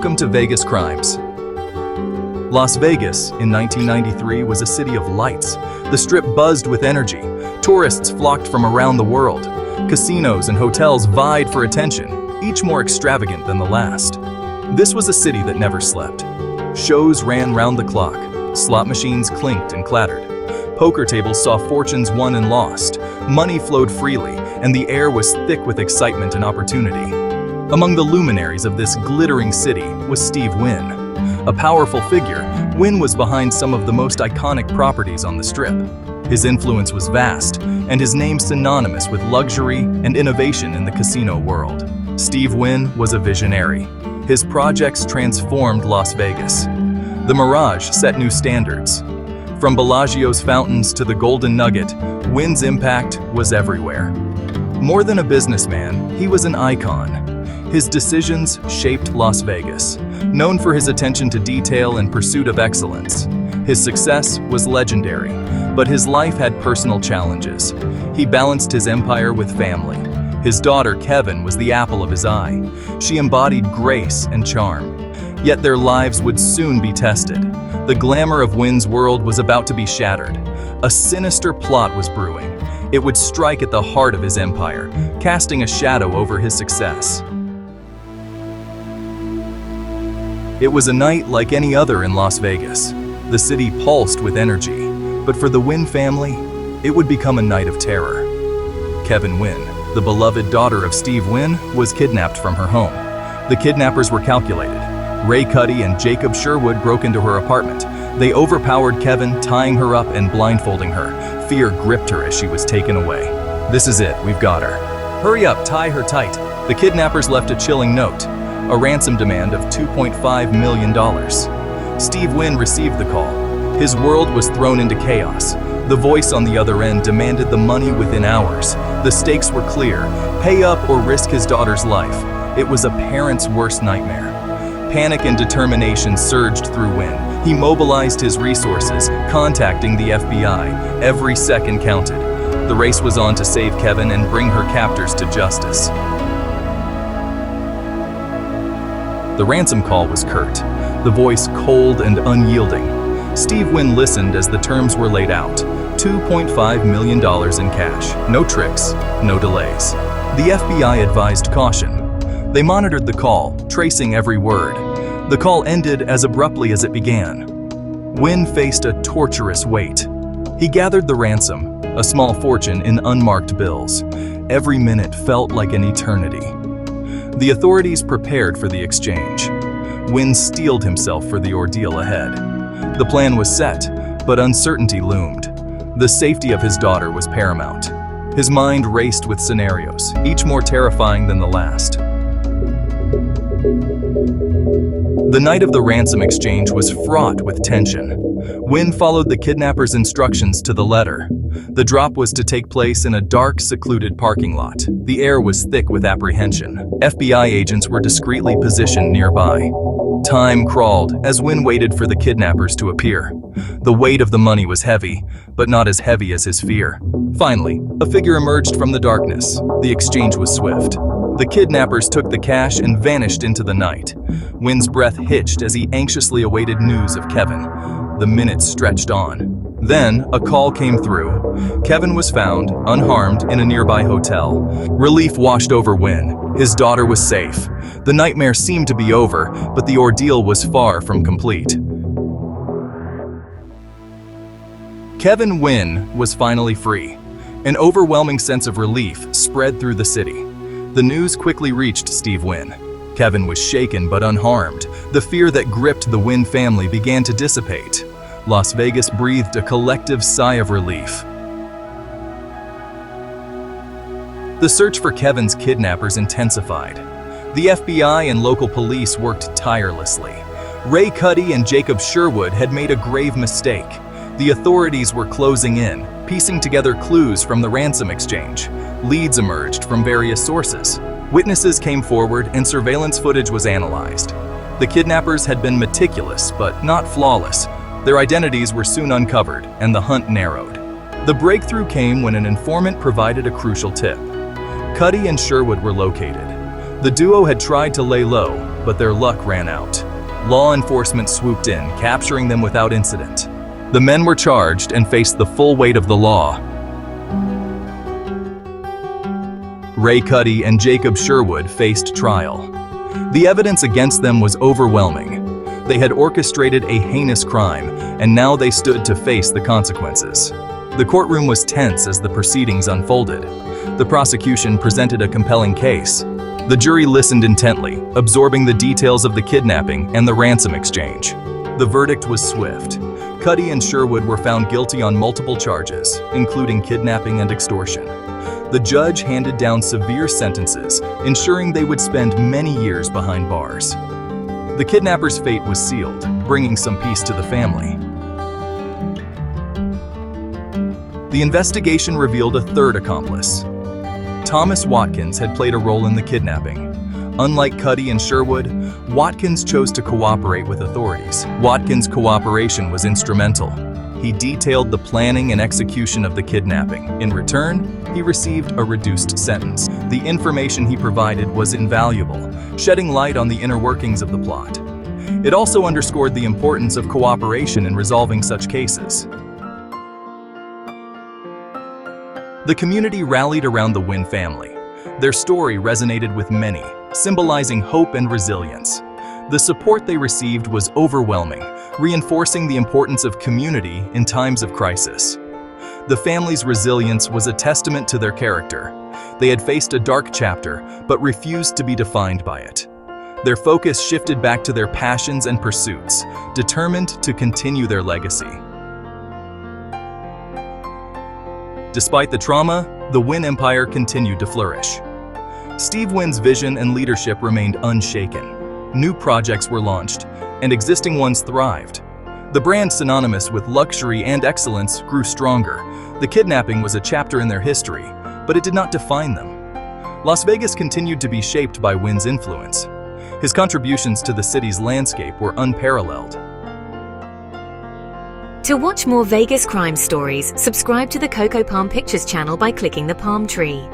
Welcome to Vegas Crimes. Las Vegas in 1993 was a city of lights. The Strip buzzed with energy. Tourists flocked from around the world. Casinos and hotels vied for attention, each more extravagant than the last. This was a city that never slept. Shows ran round the clock. Slot machines clinked and clattered. Poker tables saw fortunes won and lost. Money flowed freely, and the air was thick with excitement and opportunity. Among the luminaries of this glittering city was Steve Wynn. A powerful figure, Wynn was behind some of the most iconic properties on the Strip. His influence was vast, and his name synonymous with luxury and innovation in the casino world. Steve Wynn was a visionary. His projects transformed Las Vegas. The Mirage set new standards. From Bellagio's fountains to the Golden Nugget, Wynn's impact was everywhere. More than a businessman, he was an icon. His decisions shaped Las Vegas, known for his attention to detail and pursuit of excellence. His success was legendary, but his life had personal challenges. He balanced his empire with family. His daughter, Kevin, was the apple of his eye. She embodied grace and charm. Yet their lives would soon be tested. The glamour of Wynn's world was about to be shattered. A sinister plot was brewing. It would strike at the heart of his empire, casting a shadow over his success. It was a night like any other in Las Vegas. The city pulsed with energy, but for the Wynn family, it would become a night of terror. Kevin Wynn, the beloved daughter of Steve Wynn, was kidnapped from her home. The kidnappers were calculated. Ray Cuddy and Jacob Sherwood broke into her apartment. They overpowered Kevin, tying her up and blindfolding her. Fear gripped her as she was taken away. "This is it, we've got her. Hurry up, tie her tight." The kidnappers left a chilling note. A ransom demand of $2.5 million. Steve Wynn received the call. His world was thrown into chaos. The voice on the other end demanded the money within hours. The stakes were clear: pay up or risk his daughter's life. It was a parent's worst nightmare. Panic and determination surged through Wynn. He mobilized his resources, contacting the FBI. Every second counted. The race was on to save Kevin and bring her captors to justice. The ransom call was curt, the voice cold and unyielding. Steve Wynn listened as the terms were laid out. $2.5 million in cash. No tricks, no delays. The FBI advised caution. They monitored the call, tracing every word. The call ended as abruptly as it began. Wynn faced a torturous wait. He gathered the ransom, a small fortune in unmarked bills. Every minute felt like an eternity. The authorities prepared for the exchange. Wynn steeled himself for the ordeal ahead. The plan was set, but uncertainty loomed. The safety of his daughter was paramount. His mind raced with scenarios, each more terrifying than the last. The night of the ransom exchange was fraught with tension. Wynn followed the kidnappers' instructions to the letter. The drop was to take place in a dark, secluded parking lot. The air was thick with apprehension. FBI agents were discreetly positioned nearby. Time crawled as Wynn waited for the kidnappers to appear. The weight of the money was heavy, but not as heavy as his fear. Finally, a figure emerged from the darkness. The exchange was swift. The kidnappers took the cash and vanished into the night. Wynn's breath hitched as he anxiously awaited news of Kevin. The minutes stretched on. Then, a call came through. Kevin was found, unharmed, in a nearby hotel. Relief washed over Wynn. His daughter was safe. The nightmare seemed to be over, but the ordeal was far from complete. Kevin Wynn was finally free. An overwhelming sense of relief spread through the city. The news quickly reached Steve Wynn. Kevin was shaken but unharmed. The fear that gripped the Wynn family began to dissipate. Las Vegas breathed a collective sigh of relief. The search for Kevin's kidnappers intensified. The FBI and local police worked tirelessly. Ray Cuddy and Jacob Sherwood had made a grave mistake. The authorities were closing in, piecing together clues from the ransom exchange. Leads emerged from various sources. Witnesses came forward and surveillance footage was analyzed. The kidnappers had been meticulous, but not flawless. Their identities were soon uncovered, and the hunt narrowed. The breakthrough came when an informant provided a crucial tip. Cuddy and Sherwood were located. The duo had tried to lay low, but their luck ran out. Law enforcement swooped in, capturing them without incident. The men were charged and faced the full weight of the law. Ray Cuddy and Jacob Sherwood faced trial. The evidence against them was overwhelming. They had orchestrated a heinous crime, and now they stood to face the consequences. The courtroom was tense as the proceedings unfolded. The prosecution presented a compelling case. The jury listened intently, absorbing the details of the kidnapping and the ransom exchange. The verdict was swift. Cuddy and Sherwood were found guilty on multiple charges, including kidnapping and extortion. The judge handed down severe sentences, ensuring they would spend many years behind bars. The kidnappers' fate was sealed, bringing some peace to the family. The investigation revealed a third accomplice. Thomas Watkins had played a role in the kidnapping. Unlike Cuddy and Sherwood, Watkins chose to cooperate with authorities. Watkins' cooperation was instrumental. He detailed the planning and execution of the kidnapping. In return, he received a reduced sentence. The information he provided was invaluable, shedding light on the inner workings of the plot. It also underscored the importance of cooperation in resolving such cases. The community rallied around the Wynn family. Their story resonated with many, symbolizing hope and resilience. The support they received was overwhelming, reinforcing the importance of community in times of crisis. The family's resilience was a testament to their character. They had faced a dark chapter, but refused to be defined by it. Their focus shifted back to their passions and pursuits, determined to continue their legacy. Despite the trauma, the Wynn empire continued to flourish. Steve Wynn's vision and leadership remained unshaken. New projects were launched, and existing ones thrived. The brand, synonymous with luxury and excellence, grew stronger. The kidnapping was a chapter in their history, but it did not define them. Las Vegas continued to be shaped by Wynn's influence. His contributions to the city's landscape were unparalleled. To watch more Vegas crime stories, subscribe to the Coco Palm Pictures channel by clicking the palm tree.